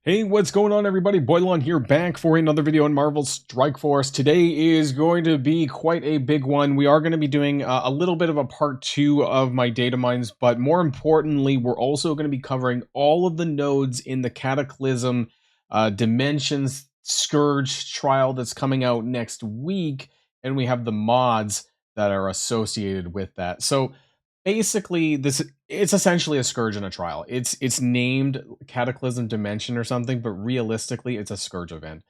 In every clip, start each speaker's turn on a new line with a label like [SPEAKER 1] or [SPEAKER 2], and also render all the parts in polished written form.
[SPEAKER 1] Hey, what's going on, everybody? Boilon here, back for another video on Marvel Strike Force. Today is going to be quite a big one. We are going to be doing a little bit of a part 2 of my data mines, but more importantly, we're also going to be covering all of the nodes in the Cataclysm Dimensions Scourge trial that's coming out next week, and we have the mods that are associated with that. So basically, it's essentially a Scourge in a trial. It's named Cataclysm Dimension or something, but realistically, it's a Scourge event.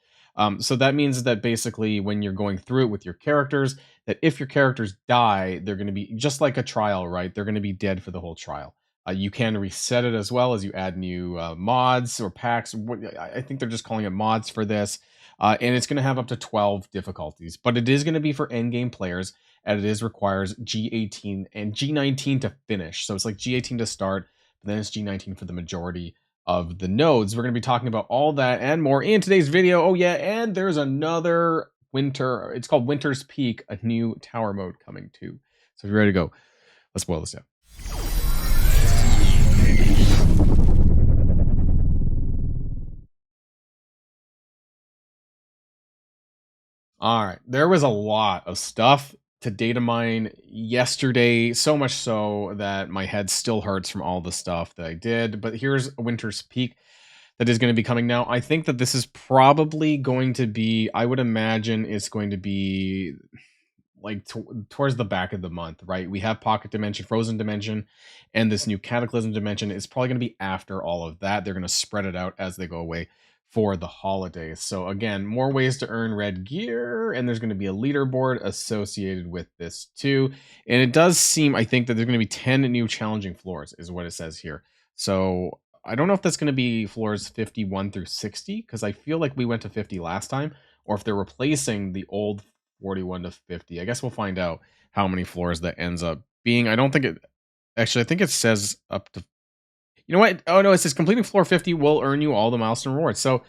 [SPEAKER 1] So that means that basically, when you're going through it with your characters, that if your characters die, they're going to be just like a trial, right? They're going to be dead for the whole trial. You can reset it as well as you add new mods or packs. I think they're just calling it mods for this. And it's going to have up to 12 difficulties, but it is going to be for endgame players, and it requires G18 and G19 to finish. So it's like G18 to start, but then it's G19 for the majority of the nodes. We're going to be talking about all that and more in today's video. Oh yeah, and there's another winter. It's called Winter's Peak, a new tower mode coming too. So if you're ready to go, let's boil this down. All right, there was a lot of stuff to data mine yesterday, so much so that my head still hurts from all the stuff that I did. But here's Winter's Peak that is going to be coming now. I think that this is probably going to be, I would imagine it's going to be like towards the back of the month, right? We have Pocket Dimension, Frozen Dimension, and this new Cataclysm Dimension. It's probably going to be after all of that. They're going to spread it out as they go away for the holidays. So again, more ways to earn red gear, and there's going to be a leaderboard associated with this too. And it does seem, I think, that there's going to be 10 new challenging floors is what it says here. So I don't know if that's going to be floors 51 through 60, because I feel like we went to 50 last time, or if they're replacing the old 41 to 50. I guess we'll find out how many floors that ends up being. I don't think it, actually, I think it says up to, you know what? Oh no, it says completing floor 50 will earn you all the milestone rewards. So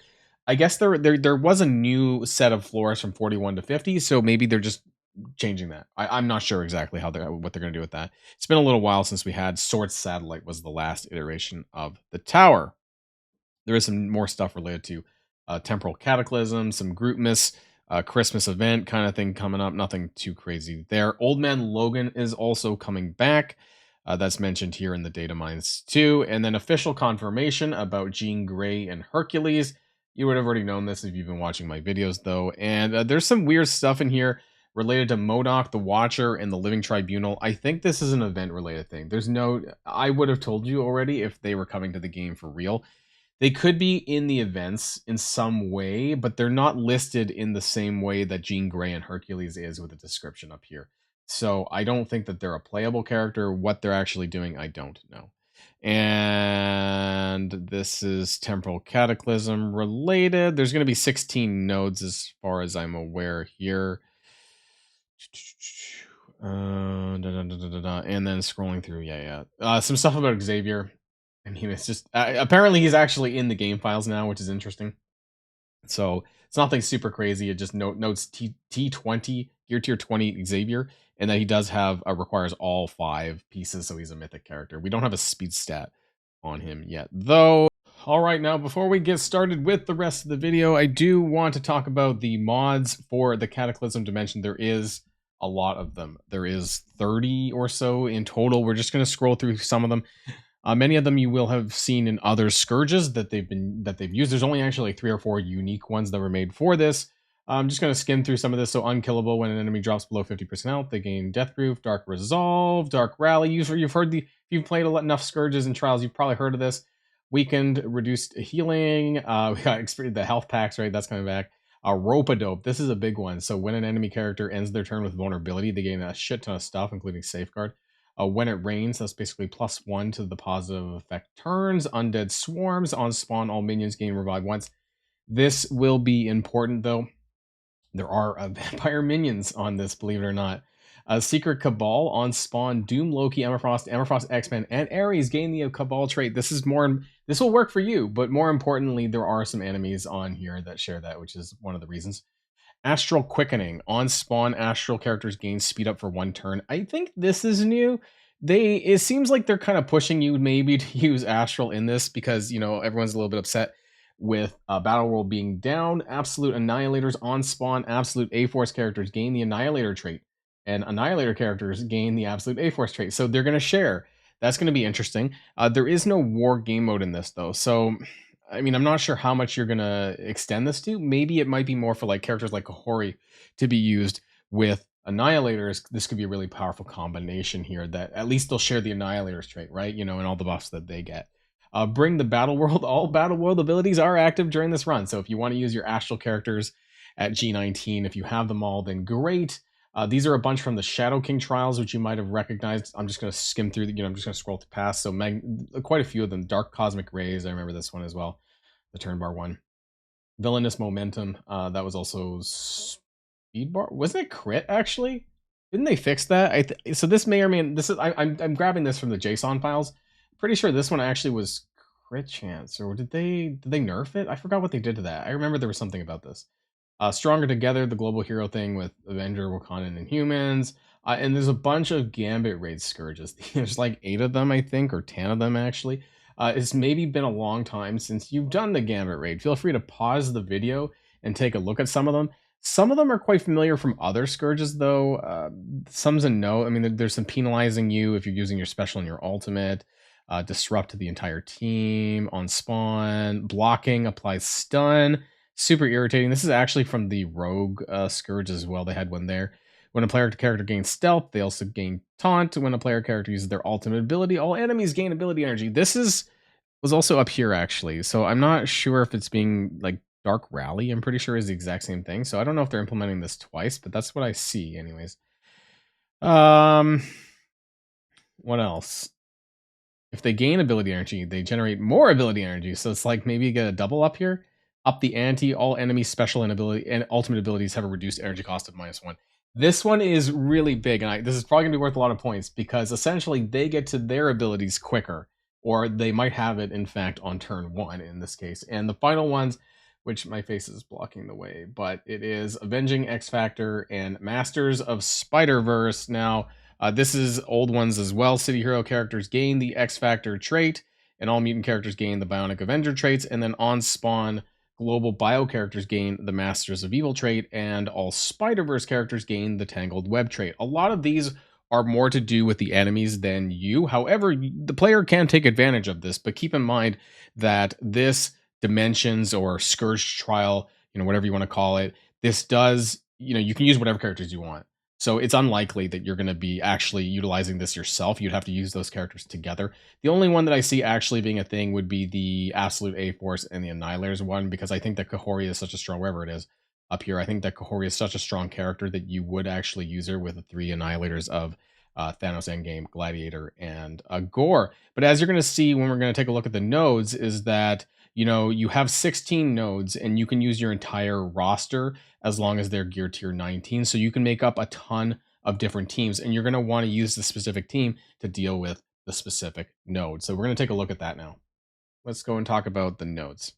[SPEAKER 1] I guess there was a new set of floors from 41 to 50, so maybe they're just changing that. I'm not sure exactly what they're going to do with that. It's been a little while since we had Sword Satellite was the last iteration of the tower. There is some more stuff related to temporal cataclysm, some Groupmas, Christmas event kind of thing coming up. Nothing too crazy there. Old Man Logan is also coming back. That's mentioned here in the data mines too. And then official confirmation about Jean Grey and Hercules. You would have already known this if you've been watching my videos though. And there's some weird stuff in here related to MODOK, the Watcher, and the Living Tribunal. I think this is an event related thing. There's no, I would have told you already if they were coming to the game for real. They could be in the events in some way, but they're not listed in the same way that Jean Grey and Hercules is with a description up here. So I don't think that they're a playable character. What they're actually doing, I don't know. And this is Temporal Cataclysm related. There's going to be 16 nodes as far as I'm aware here. And then scrolling through, some stuff about Xavier. I mean, it's just apparently he's actually in the game files now, which is interesting. So it's nothing super crazy. It just notes T20 gear tier 20 Xavier, and that he does have requires all 5 pieces, so he's a mythic character. We don't have a speed stat on him yet, though. All right, now before we get started with the rest of the video, I do want to talk about the mods for the Cataclysm Dimension. There is a lot of them. There is 30 or so in total. We're just going to scroll through some of them. Many of them you will have seen in other Scourges that they've used. There's only actually 3 or 4 unique ones that were made for this. I'm just going to skim through some of this. So unkillable when an enemy drops below 50% health, they gain Death Proof, Dark Resolve, Dark Rally. You've heard if you've played enough Scourges and Trials, you've probably heard of this. Weakened, reduced healing. We got the health packs, right? That's coming back. Rope-a-dope. This is a big one. So when an enemy character ends their turn with vulnerability, they gain a shit ton of stuff, including Safeguard. When it rains, that's basically +1 to the positive effect turns. Undead swarms on spawn, all minions gain revive once. This will be important though. There are vampire minions on this, believe it or not. Secret Cabal on spawn, Doom, Loki, Emmerfrost, X-Men, and Ares gain the Cabal trait. This will work for you, but more importantly, there are some enemies on here that share that, which is one of the reasons. Astral Quickening. On spawn, astral characters gain speed up for 1 turn. I think this is new. It seems like they're kind of pushing you maybe to use astral in this because, you know, everyone's a little bit upset with Battle World being down, Absolute Annihilators on spawn, Absolute A-Force characters gain the Annihilator trait, and Annihilator characters gain the Absolute A-Force trait. So they're going to share. That's going to be interesting. There is no war game mode in this, though. So, I mean, I'm not sure how much you're going to extend this to. Maybe it might be more for like characters like Kahori to be used with Annihilators. This could be a really powerful combination here that at least they'll share the Annihilators trait, right? You know, and all the buffs that they get. Bring the Battle World. All Battle World abilities are active during this run. So if you want to use your Astral characters at G19, if you have them all, then great. These are a bunch from the Shadow King trials, which you might have recognized. I'm just going to skim through, I'm just going to scroll past. So quite a few of them. Dark Cosmic Rays, I remember this one as well, the turn bar one. Villainous Momentum, that was also speed bar. Wasn't it crit, actually? Didn't they fix that? So this may or may not, this is, I'm grabbing this from the JSON files. Pretty sure this one actually was crit chance, or did they nerf it? I forgot what they did to that. I remember there was something about this. Stronger Together, the global hero thing with Avenger, Wakandan, and Humans. And there's a bunch of Gambit Raid Scourges. There's like 8 of them, I think, or 10 of them, actually. It's maybe been a long time since you've done the Gambit Raid. Feel free to pause the video and take a look at some of them. Some of them are quite familiar from other Scourges, though. Some's a no. I mean, there's some penalizing you if you're using your special and your ultimate. Disrupt the entire team on spawn. Blocking applies stun. Super irritating. This is actually from the Rogue Scourge as well. They had one there. When a player character gains stealth, they also gain taunt. When a player character uses their ultimate ability, all enemies gain ability energy. This was also up here, actually. So I'm not sure if it's being like Dark Rally. I'm pretty sure is the exact same thing. So I don't know if they're implementing this twice, but that's what I see anyways. What else? If they gain ability energy, they generate more ability energy. So it's like maybe you get a double up here. Up the ante, all enemy special and ability and ultimate abilities have a reduced energy cost of -1. This one is really big, and this is probably going to be worth a lot of points because essentially they get to their abilities quicker, or they might have it, in fact, on turn 1 in this case. And the final ones, which my face is blocking the way, but it is Avenging X Factor and Masters of Spider-Verse. Now, this is old ones as well. City Hero characters gain the X Factor trait, and all mutant characters gain the Bionic Avenger traits, and then on spawn, global bio characters gain the Masters of Evil trait, and all Spider-Verse characters gain the Tangled Web trait. A lot of these are more to do with the enemies than you. However, the player can take advantage of this, but keep in mind that this Dimensions or Scourge trial, whatever you want to call it, this does, you can use whatever characters you want. So it's unlikely that you're going to be actually utilizing this yourself. You'd have to use those characters together. The only one that I see actually being a thing would be the Absolute A-Force and the Annihilators one, because I think that Kahori is such a strong, wherever it is up here, I think that Kahori is such a strong character that you would actually use her with the 3 Annihilators of Thanos Endgame, Gladiator, and Gore. But as you're going to see when we're going to take a look at the nodes, is that you have 16 nodes and you can use your entire roster as long as they're gear tier 19. So you can make up a ton of different teams, and you're going to want to use the specific team to deal with the specific node. So we're going to take a look at that now. Let's go and talk about the nodes.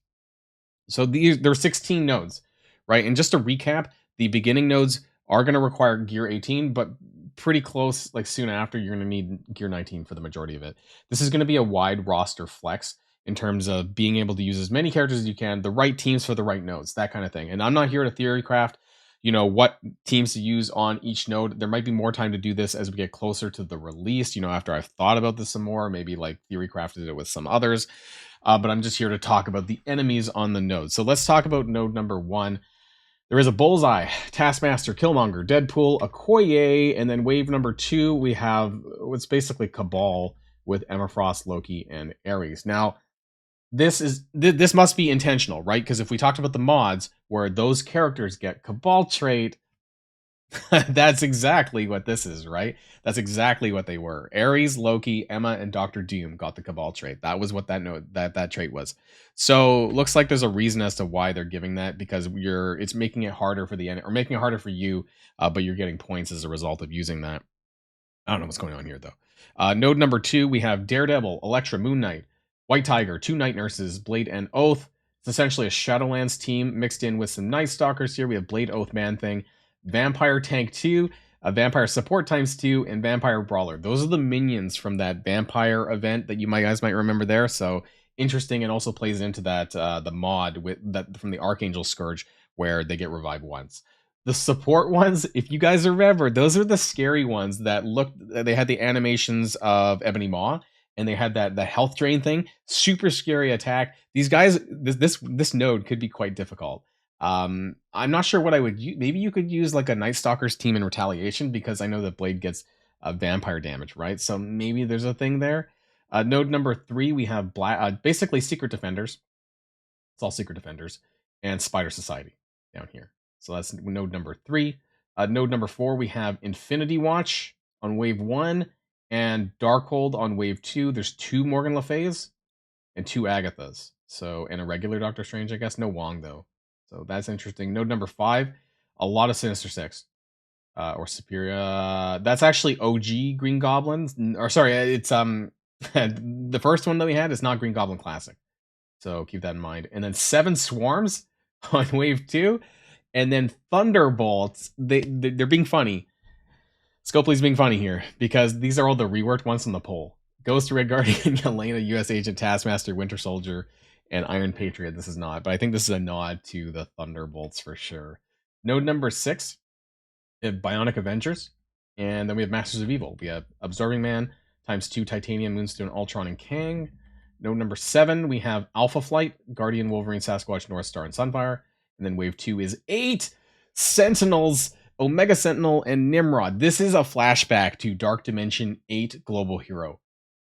[SPEAKER 1] So there are 16 nodes, right? And just to recap, the beginning nodes are going to require gear 18, but pretty close, like soon after, you're going to need gear 19 for the majority of it. This is going to be a wide roster flex in terms of being able to use as many characters as you can, the right teams for the right nodes, that kind of thing. And I'm not here to theory craft, what teams to use on each node. There might be more time to do this as we get closer to the release, after I've thought about this some more, maybe like theory crafted it with some others. But I'm just here to talk about the enemies on the node. So let's talk about node number 1. There is a Bullseye, Taskmaster, Killmonger, Deadpool, Okoye, and then wave number 2, we have what's basically Cabal with Emma Frost, Loki, and Ares. Now, this must be intentional, right? Because if we talked about the mods where those characters get Cabal trait, that's exactly what this is, right? That's exactly what they were. Ares, Loki, Emma, and Doctor Doom got the Cabal trait. That was what that trait was. So looks like there's a reason as to why they're giving that, because it's making it harder for or making it harder for you, but you're getting points as a result of using that. I don't know what's going on here though. Node number 2, we have Daredevil, Elektra, Moon Knight, White Tiger, 2 Night Nurses, Blade, and Oath. It's essentially a Shadowlands team mixed in with some Night Stalkers here. We have Blade, Oath, Man-Thing, Vampire Tank 2, Vampire Support ×2, and Vampire Brawler. Those are the minions from that Vampire event that you guys might remember there. So interesting and also plays into that the mod with that from the Archangel Scourge where they get revived once. The support ones, if you guys remember, those are the scary ones that looked. They had the animations of Ebony Maw, and they had that health drain thing. Super scary attack. These guys, this node could be quite difficult. I'm not sure what I would use. Maybe you could use like a Night Stalker's team in retaliation because I know that Blade gets vampire damage, right? So maybe there's a thing there. Node number 3, we have basically Secret Defenders. It's all Secret Defenders and Spider Society down here. So that's node number 3. Node number 4, we have Infinity Watch on wave 1 and Darkhold on wave 2. There's 2 Morgan Le Fays and 2 Agathas. So, and a regular Doctor Strange, I guess. No Wong, though. So that's interesting. Node number 5, a lot of Sinister Six. Or Superior. That's actually OG Green Goblins. Or sorry, it's the first one that we had is not Green Goblin Classic. So keep that in mind. And then 7 Swarms on wave 2. And then Thunderbolts. They're being funny. Scopely's being funny here because these are all the reworked ones from the poll. Ghost Red Guardian, Yelena, US Agent, Taskmaster, Winter Soldier, and Iron Patriot. This is not, but I think this is a nod to the Thunderbolts for sure. Node number 6, we have Bionic Avengers, and then we have Masters of Evil. We have Absorbing Man, ×2 Titanium, Moonstone, Ultron, and Kang. Node number 7, we have Alpha Flight, Guardian, Wolverine, Sasquatch, North Star, and Sunfire. And then wave 2 is 8 Sentinels, Omega Sentinel, and Nimrod. This is a flashback to Dark Dimension 8 Global Hero.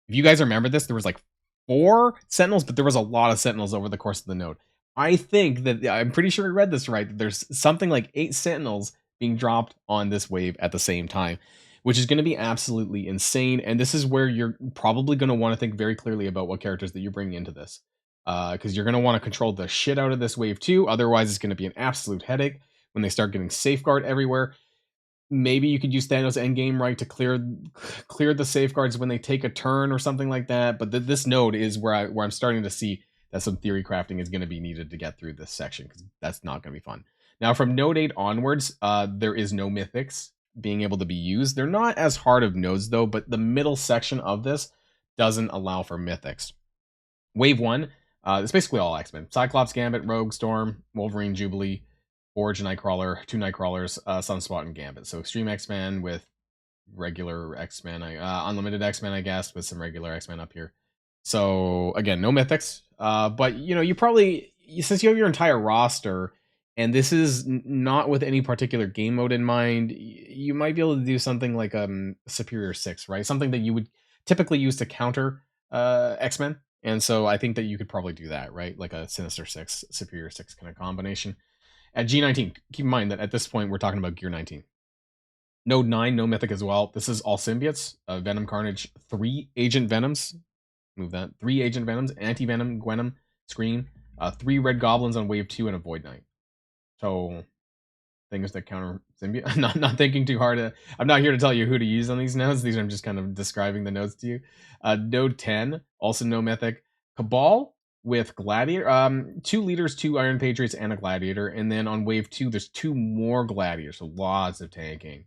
[SPEAKER 1] If you guys remember this, there was like 4 Sentinels, but there was a lot of Sentinels over the course of the node. I think that, I'm pretty sure we read this right, that there's something like 8 Sentinels being dropped on this wave at the same time, which is going to be absolutely insane. And this is where you're probably going to want to think very clearly about what characters that you're bringing into this. Because you're going to want to control the shit out of this wave too. Otherwise, it's going to be an absolute headache when they start getting Safeguard everywhere. Maybe you could use Thanos Endgame, right, to clear the safeguards when they take a turn or something like that. But this node is where I'm starting to see that some theory crafting is going to be needed to get through this section, because that's not going to be fun. Now, from node 8 onwards, there is no mythics being able to be used. They're not as hard of nodes, though, but the middle section of this doesn't allow for mythics. Wave 1, it's basically all X-Men. Cyclops, Gambit, Rogue, Storm, Wolverine, Jubilee, Forge, Nightcrawler, 2 Nightcrawlers, Sunspot, and Gambit. So Extreme X-Men with regular X-Men, Unlimited X-Men, I guess, with some regular X-Men up here. So, again, no mythics. But, you probably, since you have your entire roster, and this is not with any particular game mode in mind, you might be able to do something like Superior 6, right? Something that you would typically use to counter X-Men. And so I think that you could probably do that, right? Like a Sinister 6, Superior 6 kind of combination. At G19, keep in mind that at this point, we're talking about Gear 19. Node 9, no mythic as well. This is all symbiotes. Venom, Carnage, 3 Agent Venoms. Move that. 3 Agent Venoms, Anti-Venom, Gwenom, Scream. 3 Red Goblins on Wave 2 and a Void Knight. So, things that counter symbiote. Not thinking too hard. I'm not here to tell you who to use on these nodes. These are, I'm just kind of describing the nodes to you. Node 10, also no mythic. Cabal with Gladiator. 2 Leaders, 2 Iron Patriots, and a Gladiator. And then on Wave 2, there's 2 more Gladiators. So lots of tanking.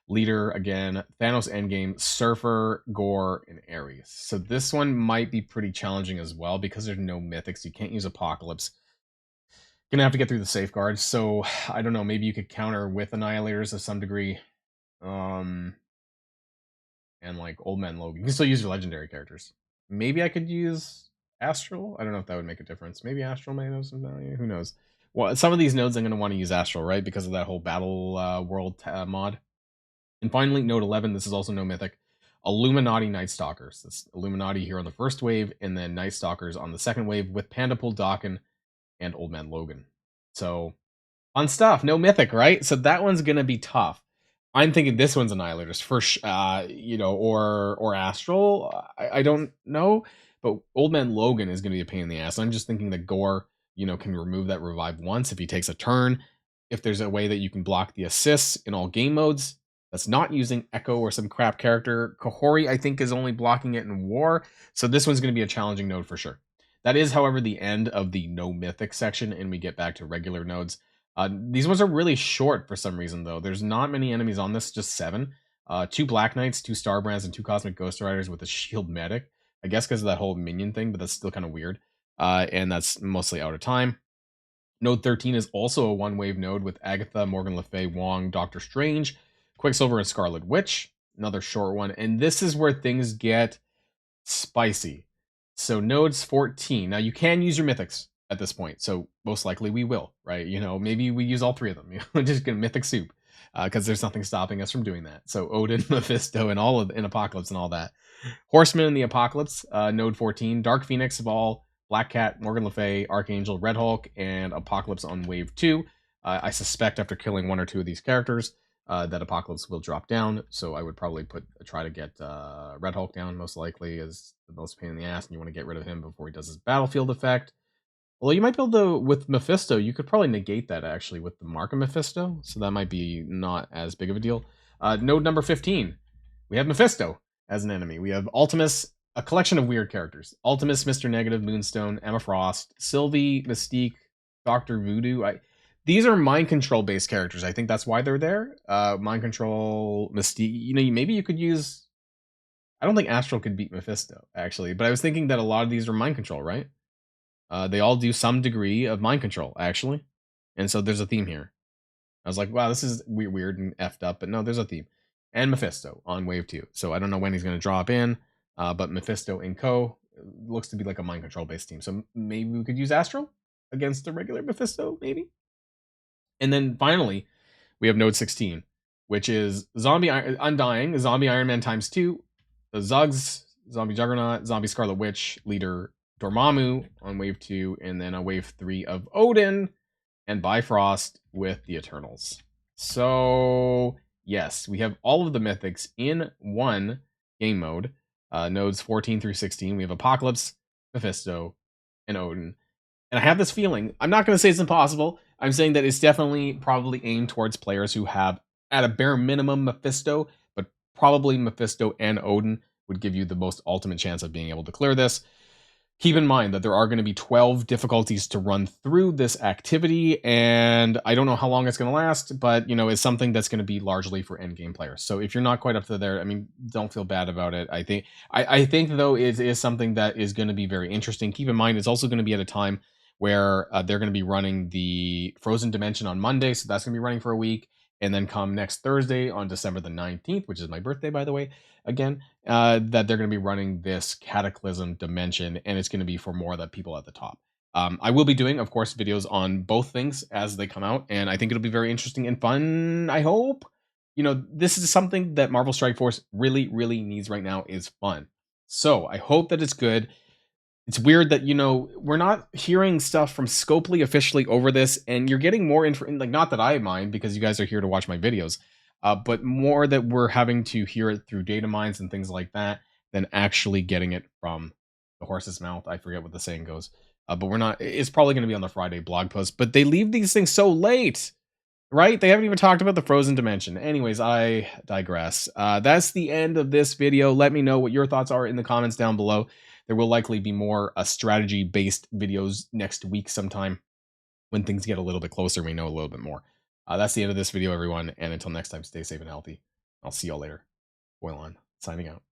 [SPEAKER 1] Leader, again, Thanos Endgame, Surfer, Gore, and Ares. So this one might be pretty challenging as well because there's no mythics. You can't use Apocalypse. Gonna have to get through the safeguards. So I don't know, maybe you could counter with Annihilators to some degree. And like Old Man Logan. You can still use your legendary characters. Maybe I could use Astral. I don't know if that would make a difference. Maybe Astral may have some value. Who knows? Well, some of these nodes I'm going to want to use Astral, right? Because of that whole Battle World mod. And finally, node 11, this is also no mythic. Illuminati Night Stalkers. This Illuminati here on the first wave, and then Night Stalkers on the second wave with Pandapool, Dawkin, and Old Man Logan. So, fun stuff. No mythic, right? So that one's going to be tough. I'm thinking this one's Annihilators for, or Astral. I don't know. But Old Man Logan is going to be a pain in the ass. I'm just thinking that Gore, can remove that revive once if he takes a turn. If there's a way that you can block the assists in all game modes, that's not using Echo or some crap character. Kahori, I think, is only blocking it in War. So this one's going to be a challenging node for sure. That is, however, the end of the no mythic section, and we get back to regular nodes. These ones are really short for some reason, though. There's not many enemies on this, just 7. 2 Black Knights, 2 Starbrands, and 2 Cosmic Ghost Riders with a Shield Medic. I guess because of that whole minion thing, but that's still kind of weird. and that's mostly out of time. Node 13 is also a one-wave node with Agatha, Morgan Le Fay, Wong, Doctor Strange, Quicksilver, and Scarlet Witch. Another short one. And this is where things get spicy. So nodes 14. Now you can use your mythics at this point. So most likely we will, right? Maybe we use all three of them. Just gonna mythic soup. Because there's nothing stopping us from doing that. So Odin, Mephisto, and all of in Apocalypse and all that. Horseman in the Apocalypse, Node 14, Dark Phoenix of all, Black Cat, Morgan Le Fay, Archangel, Red Hulk, and Apocalypse on Wave 2. I suspect after killing one or two of these characters, that Apocalypse will drop down. So I would probably try to get Red Hulk down, most likely, as the most pain in the ass, and you want to get rid of him before he does his battlefield effect. Although you might be able to, with Mephisto, you could probably negate that actually with the Mark of Mephisto, so that might be not as big of a deal. Node number 15, we have Mephisto as an enemy. We have Ultimus, a collection of weird characters. Ultimus, Mr. Negative, Moonstone, Emma Frost, Sylvie, Mystique, Dr. Voodoo. These are mind control based characters. I think that's why they're there. Mind control, Mystique. Maybe you could use. I don't think Astral could beat Mephisto, actually, but I was thinking that a lot of these are mind control, right? They all do some degree of mind control, actually. And so there's a theme here. I was like, wow, this is weird and effed up, but no, there's a theme. And Mephisto on Wave 2. So I don't know when he's going to drop in, but Mephisto and Co. looks to be like a mind control based team. So maybe we could use Astral against the regular Mephisto, maybe? And then finally, we have Node 16, which is Zombie Undying, Zombie Iron Man times 2, the Zugs, Zombie Juggernaut, Zombie Scarlet Witch, leader Dormammu on Wave 2, and then a Wave 3 of Odin and Bifrost with the Eternals. So, yes, we have all of the mythics in one game mode. Nodes 14 through 16. We have Apocalypse, Mephisto, and Odin. And I have this feeling, I'm not going to say it's impossible. I'm saying that it's definitely probably aimed towards players who have, at a bare minimum, Mephisto, but probably Mephisto and Odin would give you the most ultimate chance of being able to clear this. Keep in mind that there are going to be 12 difficulties to run through this activity, and I don't know how long it's going to last, but, it's something that's going to be largely for endgame players. So if you're not quite up to there, don't feel bad about it. I think though, it is something that is going to be very interesting. Keep in mind, it's also going to be at a time where they're going to be running the Frozen Dimension on Monday, so that's going to be running for a week. And then come next Thursday on December the 19th, which is my birthday, by the way, again, that they're going to be running this Cataclysm Dimension, and it's going to be for more of the people at the top. I will be doing, of course, videos on both things as they come out, and I think it'll be very interesting and fun, I hope. This is something that Marvel Strike Force really, really needs right now is fun. So I hope that it's good. It's weird that, we're not hearing stuff from Scopely officially over this, and you're getting more info, like, not that I mind, because you guys are here to watch my videos, but more that we're having to hear it through data mines and things like that than actually getting it from the horse's mouth. I forget what the saying goes. But we're not, it's probably going to be on the Friday blog post, but they leave these things so late, right? They haven't even talked about the Frozen Dimension. Anyways, I digress. That's the end of this video. Let me know what your thoughts are in the comments down below. There will likely be more strategy-based videos next week sometime when things get a little bit closer. We know a little bit more. That's the end of this video, everyone. And until next time, stay safe and healthy. I'll see y'all later. Boilon, signing out.